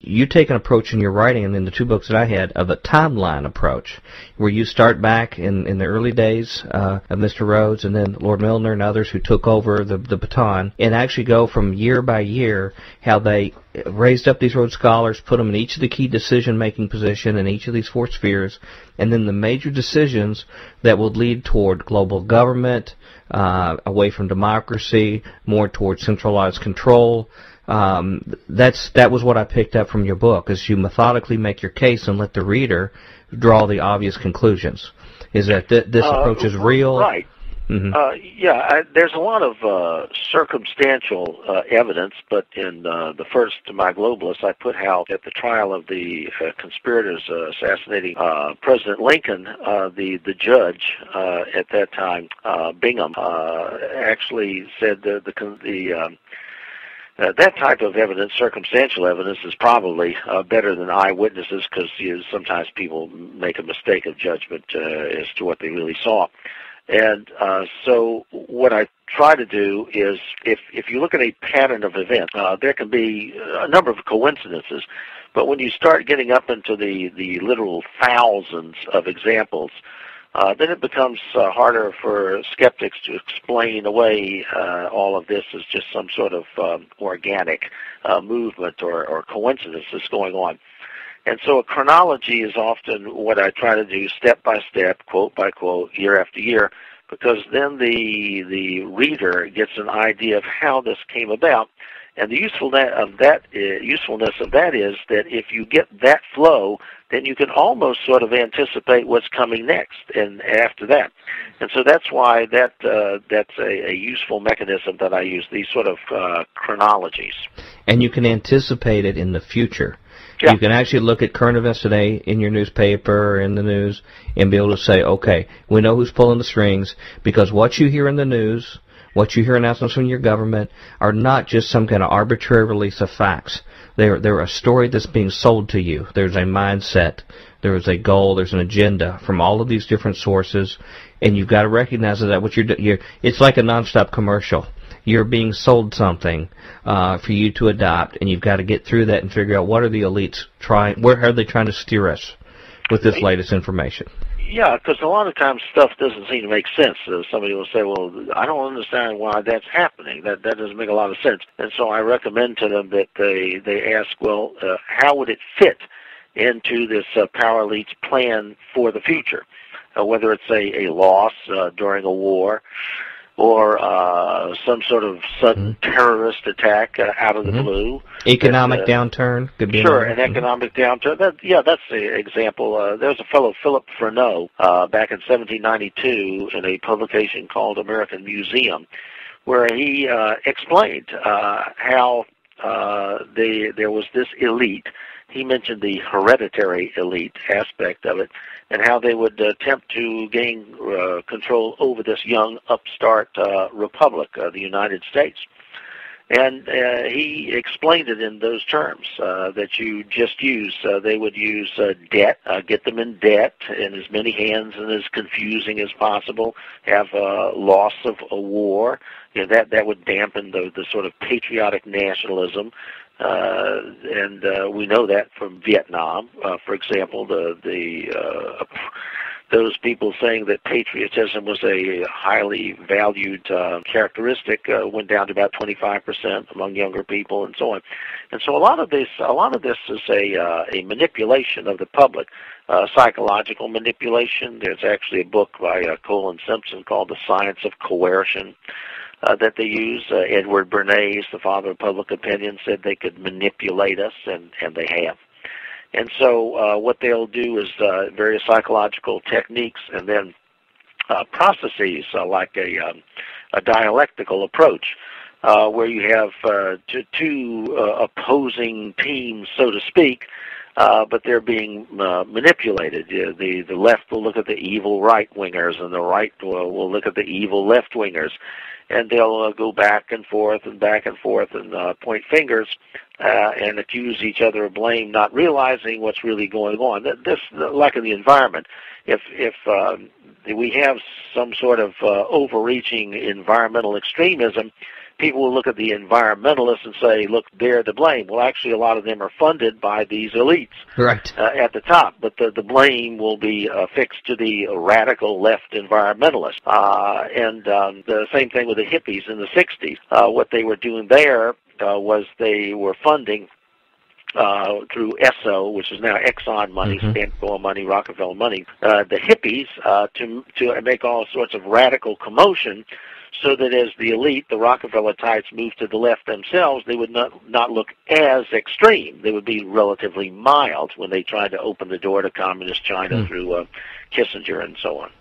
you take an approach in your writing, and in the 2 books that I had, of a timeline approach, where you start back in the early days of Mr. Rhodes, and then Lord Milner and others who took over the baton, and actually go from year by year how they raised up these Rhodes Scholars, put them in each of the key decision-making position in each of these 4 spheres, and then the major decisions that would lead toward global government, away from democracy, more toward centralized control. That was what I picked up from your book, is you methodically make your case and let the reader draw the obvious conclusions. Is that this approach is real? Right. Mm-hmm. There's a lot of circumstantial evidence, but in the first, My Globalists, I put how at the trial of the conspirators assassinating President Lincoln, the judge at that time, Bingham, actually said that type of evidence, circumstantial evidence, is probably better than eyewitnesses, because sometimes people make a mistake of judgment as to what they really saw. And so what I try to do is, if you look at a pattern of events, there can be a number of coincidences, but when you start getting up into the literal thousands of examples, then it becomes harder for skeptics to explain away all of this as just some sort of organic movement or coincidence that's going on. And so a chronology is often what I try to do, step by step, quote by quote, year after year, because then the reader gets an idea of how this came about. And the usefulness of that is that if you get that flow, then you can almost sort of anticipate what's coming next and after that. And so that's why that's a useful mechanism that I use, these sort of chronologies. And you can anticipate it in the future. Yeah. You can actually look at current events today in your newspaper or in the news and be able to say, okay, we know who's pulling the strings, because what you hear in the news, what you hear announcements from your government, are not just some kind of arbitrary release of facts. They're a story that's being sold to you. There's a mindset, there's a goal, there's an agenda from all of these different sources, and you've got to recognize that what you're doing, it's like a nonstop commercial. You're being sold something for you to adopt, and you've got to get through that and figure out what are the elites trying, where are they trying to steer us with this latest information. Yeah, because a lot of times stuff doesn't seem to make sense. Somebody will say, well, I don't understand why that's happening. That doesn't make a lot of sense. And so I recommend to them that they ask, well, how would it fit into this power elite's plan for the future? Whether it's a loss during a war, or some sort of sudden terrorist attack out of the blue. Economic downturn could be. Sure, an economic downturn. That's the example. There was a fellow, Philip Freneau, back in 1792 in a publication called American Museum, where he explained how there was this elite. He mentioned the hereditary elite aspect of it, and how they would attempt to gain control over this young upstart republic, the United States. And he explained it in those terms that you just used. They would use debt, get them in debt in as many hands and as confusing as possible, have loss of a war. That would dampen the sort of patriotic nationalism. And we know that from Vietnam, for example, those people saying that patriotism was a highly valued characteristic went down to about 25% among younger people, and so on. And so a lot of this is a manipulation of the public, psychological manipulation. There's actually a book by Colin Simpson called The Science of Coercion that they use. Edward Bernays, the father of public opinion, said they could manipulate us, and they have. And so what they'll do is various psychological techniques, and then processes like a dialectical approach, where you have two opposing teams, so to speak, but they're being manipulated. The left will look at the evil right-wingers, and the right will look at the evil left-wingers. And they'll go back and forth and point fingers and accuse each other of blame, not realizing what's really going on. This, like in the environment, if we have some sort of overreaching environmental extremism, people will look at the environmentalists and say, look, they're to blame. Well, actually, a lot of them are funded by these elites at the top, but the blame will be fixed to the radical left environmentalists. The same thing with the hippies in the 60s. What they were doing there was they were funding through ESSO, which is now Exxon money, Standard Oil money, Rockefeller money, the hippies to make all sorts of radical commotion, so that as the elite, the Rockefeller types, moved to the left themselves, they would not look as extreme. They would be relatively mild when they tried to open the door to communist China through Kissinger and so on.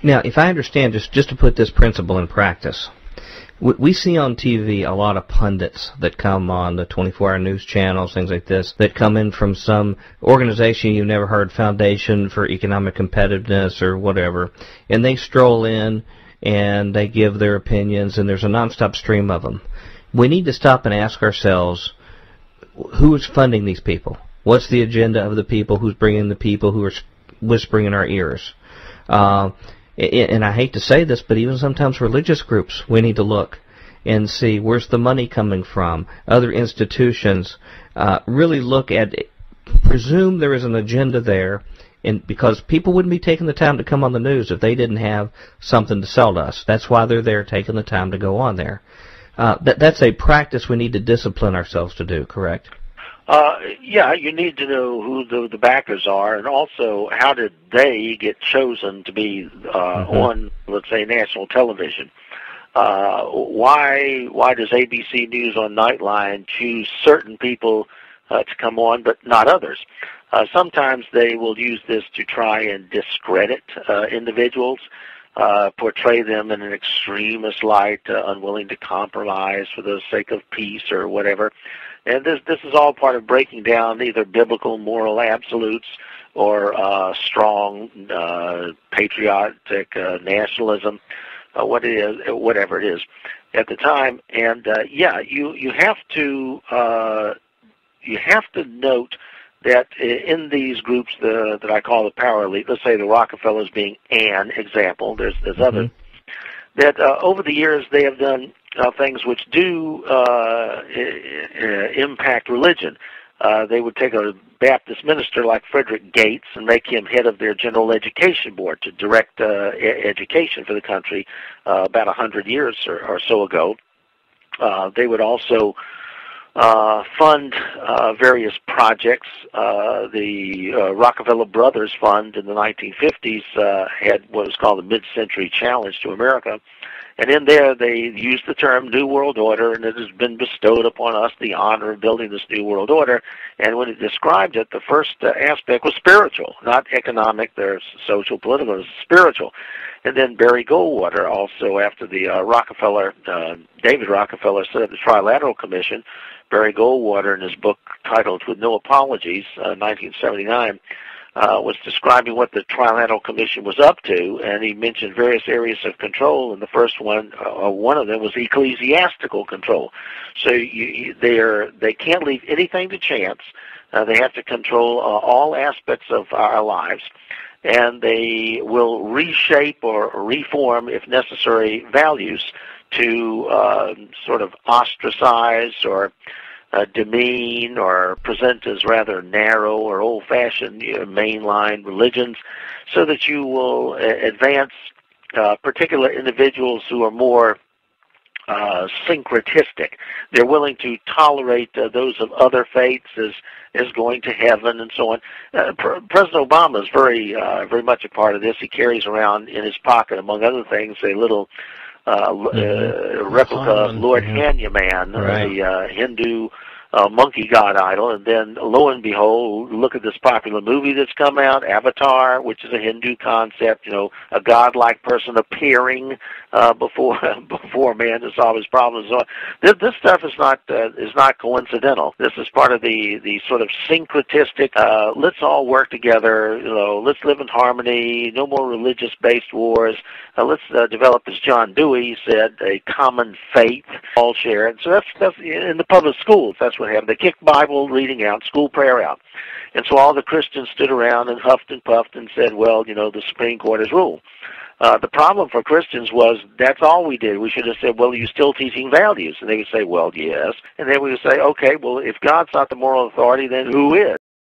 Now, if I understand, just to put this principle in practice, we see on TV a lot of pundits that come on the 24-hour news channels, things like this, that come in from some organization you've never heard, Foundation for Economic Competitiveness or whatever, and they stroll in and they give their opinions, and there's a nonstop stream of them. We need to stop and ask ourselves, who is funding these people? What's the agenda of the people? Who's bringing the people who are whispering in our ears? And I hate to say this, but even sometimes religious groups, we need to look and see where's the money coming from. Other institutions, really look at, presume there is an agenda there, and because people wouldn't be taking the time to come on the news if they didn't have something to sell to us. That's why they're there, taking the time to go on there. That's a practice we need to discipline ourselves to do, correct? Yeah, you need to know who the backers are, and also how did they get chosen to be on, let's say, national television. Why does ABC News on Nightline choose certain people to come on, but not others? Sometimes they will use this to try and discredit individuals, portray them in an extremist light, unwilling to compromise for the sake of peace or whatever. And this is all part of breaking down either biblical moral absolutes or strong patriotic nationalism, whatever it is at the time. And you have to note that in these groups that I call the power elite, let's say the Rockefellers being an example, there's others, that over the years they have done things which do impact religion. They would take a Baptist minister like Frederick Gates and make him head of their general education board to direct education for the country about 100 years or so ago. They would also fund various projects. The Rockefeller Brothers Fund in the 1950s had what was called the Mid-Century Challenge to America. And in there, they used the term New World Order, and it has been bestowed upon us the honor of building this New World Order. And when it described it, the first aspect was spiritual, not economic, there's social, political, it was spiritual. And then Barry Goldwater, also after the David Rockefeller set up the Trilateral Commission, Barry Goldwater, in his book titled With No Apologies, 1979, was describing what the Trilateral Commission was up to, and he mentioned various areas of control, and the first one of them was ecclesiastical control. So they can't leave anything to chance. They have to control all aspects of our lives, and they will reshape or reform, if necessary, values to sort of ostracize or demean or present as rather narrow or old-fashioned mainline religions, so that you will advance particular individuals who are more syncretistic. They're willing to tolerate those of other faiths as going to heaven and so on. President Obama is very much a part of this. He carries around in his pocket, among other things, a little replica of Lord Hanuman, the Hindu monkey god idol, and then lo and behold, look at this popular movie that's come out, Avatar, which is a Hindu concept, a godlike person appearing before man to solve his problems. So this stuff is not coincidental. This is part of the sort of syncretistic. Let's all work together. Let's live in harmony. No more religious-based wars. Let's develop, as John Dewey said, a common faith. All share it. So that's in the public schools. That's what happened. They kicked Bible reading out, school prayer out, and so all the Christians stood around and huffed and puffed and said, "Well, the Supreme Court has ruled." The problem for Christians was that's all we did. We should have said, well, are you still teaching values? And they would say, well, yes. And then we would say, okay, well, if God's not the moral authority, then who is?